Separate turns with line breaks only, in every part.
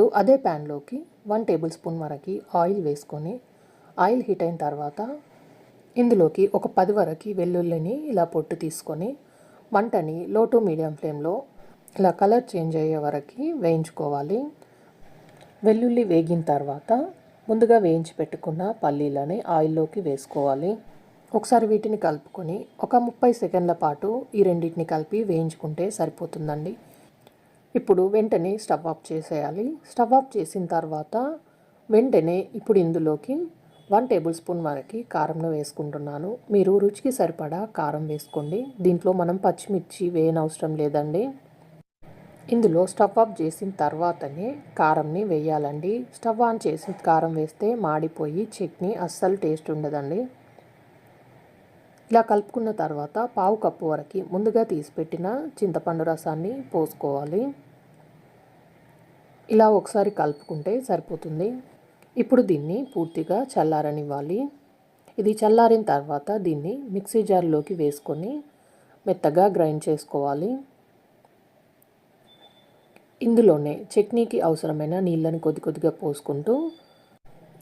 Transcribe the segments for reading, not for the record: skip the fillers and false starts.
ఇప్పుడు అదే ప్యాన్లోకి 1 table spoon వరకు ఆయిల్ వేసుకొని ఆయిల్ హీట్ అయిన తర్వాత ఇందులోకి ఒక 10 వరకు వెల్లుల్లిని ఇలా పొట్టు తీసుకొని మంటని లో టు మీడియం ఫ్లేమ్లో ఇలా కలర్ చేంజ్ అయ్యే వరకు వేయించుకోవాలి. వెల్లుల్లి వేగిన తర్వాత ముందుగా వేయించి పెట్టుకున్న పల్లీలని ఆయిల్లోకి వేసుకోవాలి. ఒకసారి వీటిని కలుపుకొని ఒక 30 సెకండ్ల పాటు ఈ రెండింటిని కలిపి వేయించుకుంటే సరిపోతుందండి. ఇప్పుడు వెంటనే స్టవ్ ఆఫ్ చేసేయాలి. స్టవ్ ఆఫ్ చేసిన తర్వాత వెంటనే ఇప్పుడు ఇందులోకి 1 టేబుల్ స్పూన్ వరకు కారంను వేసుకుంటున్నాను. మీరు రుచికి సరిపడా కారం వేసుకోండి. దీంట్లో మనం పచ్చిమిర్చి వేయనవసరం లేదండి. ఇందులో స్టవ్ ఆఫ్ చేసిన తర్వాతనే కారంని వేయాలండి. స్టవ్ ఆన్ చేసి కారం వేస్తే మాడిపోయి చట్నీ అస్సలు టేస్ట్ ఉండదండి. ఇలా కలుపుకున్న తర్వాత పావు కప్పు వరకు ముందుగా తీసిపెట్టిన చింతపండు రసాన్ని పోసుకోవాలి. ఇలా ఒకసారి కలుపుకుంటే సరిపోతుంది. ఇప్పుడు దీన్ని పూర్తిగా చల్లారనివ్వాలి. ఇది చల్లారిన తర్వాత దీన్ని మిక్సీ జార్లోకి వేసుకొని మెత్తగా గ్రైండ్ చేసుకోవాలి. ఇందులోనే చట్నీకి అవసరమైన నీళ్ళని కొద్దిగా పోసుకుంటూ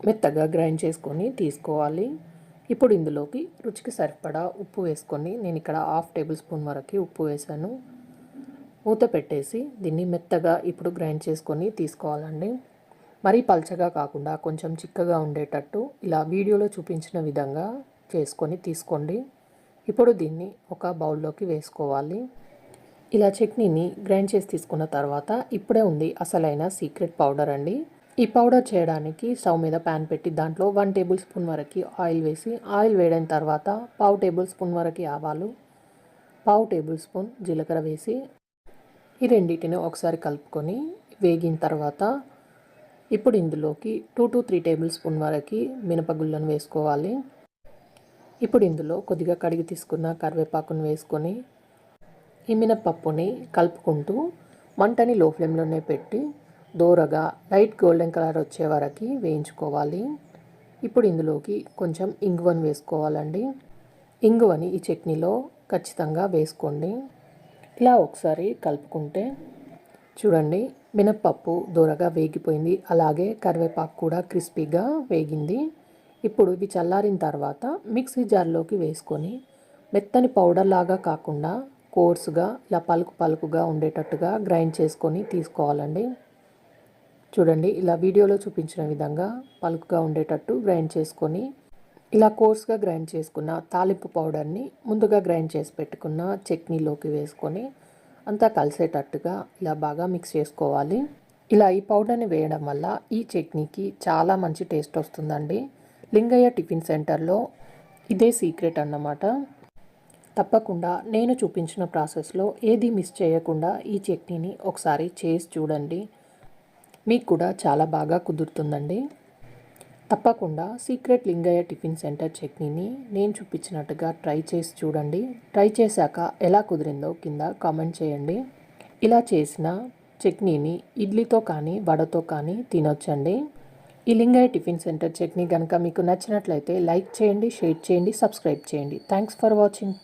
మెత్తగా గ్రైండ్ చేసుకొని తీసుకోవాలి. ఇప్పుడు ఇందులోకి రుచికి సరిపడా ఉప్పు వేసుకొని నేను ఇక్కడ 1/2 టేబుల్ స్పూన్ వరకు ఉప్పు వేసాను. మూత పెట్టేసి దీన్ని మెత్తగా ఇప్పుడు గ్రైండ్ చేసుకొని తీసుకోవాలండి. మరీ పల్చగా కాకుండా కొంచెం చిక్కగా ఉండేటట్టు ఇలా వీడియోలో చూపించిన విధంగా చేసుకొని తీసుకోండి. ఇప్పుడు దీన్ని ఒక బౌల్లోకి వేసుకోవాలి. ఇలా చట్నీని గ్రైండ్ చేసి తీసుకున్న తర్వాత ఇప్పుడే ఉంది అసలైన సీక్రెట్ పౌడర్ అండి. ఈ పౌడర్ చేయడానికి స్టవ్ మీద ప్యాన్ పెట్టి దాంట్లో 1 టేబుల్ స్పూన్ వరకు ఆయిల్ వేసి ఆయిల్ వేడైన తర్వాత పావు టేబుల్ స్పూన్ వరకు ఆవాలు, పావు టేబుల్ స్పూన్ జీలకర్ర వేసి ఈ రెండింటిని ఒకసారి కలుపుకొని వేగిన తర్వాత ఇప్పుడు ఇందులోకి 2 to 3 టేబుల్ స్పూన్ వరకు మినపగుళ్ళను వేసుకోవాలి. ఇప్పుడు ఇందులో కొద్దిగా కడిగి తీసుకున్న కరివేపాకును వేసుకొని ఈ మినపప్పుని కలుపుకుంటూ మంటని లో ఫ్లేమ్లోనే పెట్టి దోరగా లైట్ గోల్డెన్ కలర్ వచ్చే వరకు వేయించుకోవాలి. ఇప్పుడు ఇందులోకి కొంచెం ఇంగువను వేసుకోవాలండి. ఇంగువని ఈ చట్నీలో ఖచ్చితంగా వేసుకోండి. ఇలా ఒకసారి కలుపుకుంటే చూడండి మినపప్పు దోరగా వేగిపోయింది. అలాగే కరివేపాకు కూడా క్రిస్పీగా వేగింది. ఇప్పుడు ఇవి చల్లారిన తర్వాత మిక్సీ జార్లోకి వేసుకొని మెత్తని పౌడర్ లాగా కాకుండా కోర్సుగా ఇలా పలుకుగా ఉండేటట్టుగా గ్రైండ్ చేసుకొని తీసుకోవాలండి. చూడండి ఇలా వీడియోలో చూపించిన విధంగా పలుకుగా ఉండేటట్టు గ్రైండ్ చేసుకొని ఇలా కోర్స్గా గ్రైండ్ చేసుకున్న తాలింపు పౌడర్ని ముందుగా గ్రైండ్ చేసి పెట్టుకున్న చట్నీలోకి వేసుకొని అంతా కలిసేటట్టుగా ఇలా బాగా మిక్స్ చేసుకోవాలి. ఇలా ఈ పౌడర్ని వేయడం వల్ల ఈ చట్నీకి చాలా మంచి టేస్ట్ వస్తుందండి. లింగయ్య టిఫిన్ సెంటర్లో ఇదే సీక్రెట్ అన్నమాట. తప్పకుండా నేను చూపించిన ప్రాసెస్లో ఏది మిస్ చేయకుండా ఈ చట్నీని ఒకసారి చేసి చూడండి. మీకు కూడా చాలా బాగా కుదురుతుందండి. తప్పకుండా సీక్రెట్ లింగయ్య టిఫిన్ సెంటర్ చట్నీని నేను చూపించినట్టుగా ట్రై చేసి చూడండి. ట్రై చేశాక ఎలా కుదిరిందో కింద కామెంట్ చేయండి. ఇలా చేసిన చట్నీని ఇడ్లీతో కానీ వడతో కానీ తినొచ్చండి. ఈ లింగయ్య టిఫిన్ సెంటర్ చట్నీ కనుక మీకు నచ్చినట్లయితే లైక్ చేయండి, షేర్ చేయండి, సబ్స్క్రైబ్ చేయండి. Thanks for watching.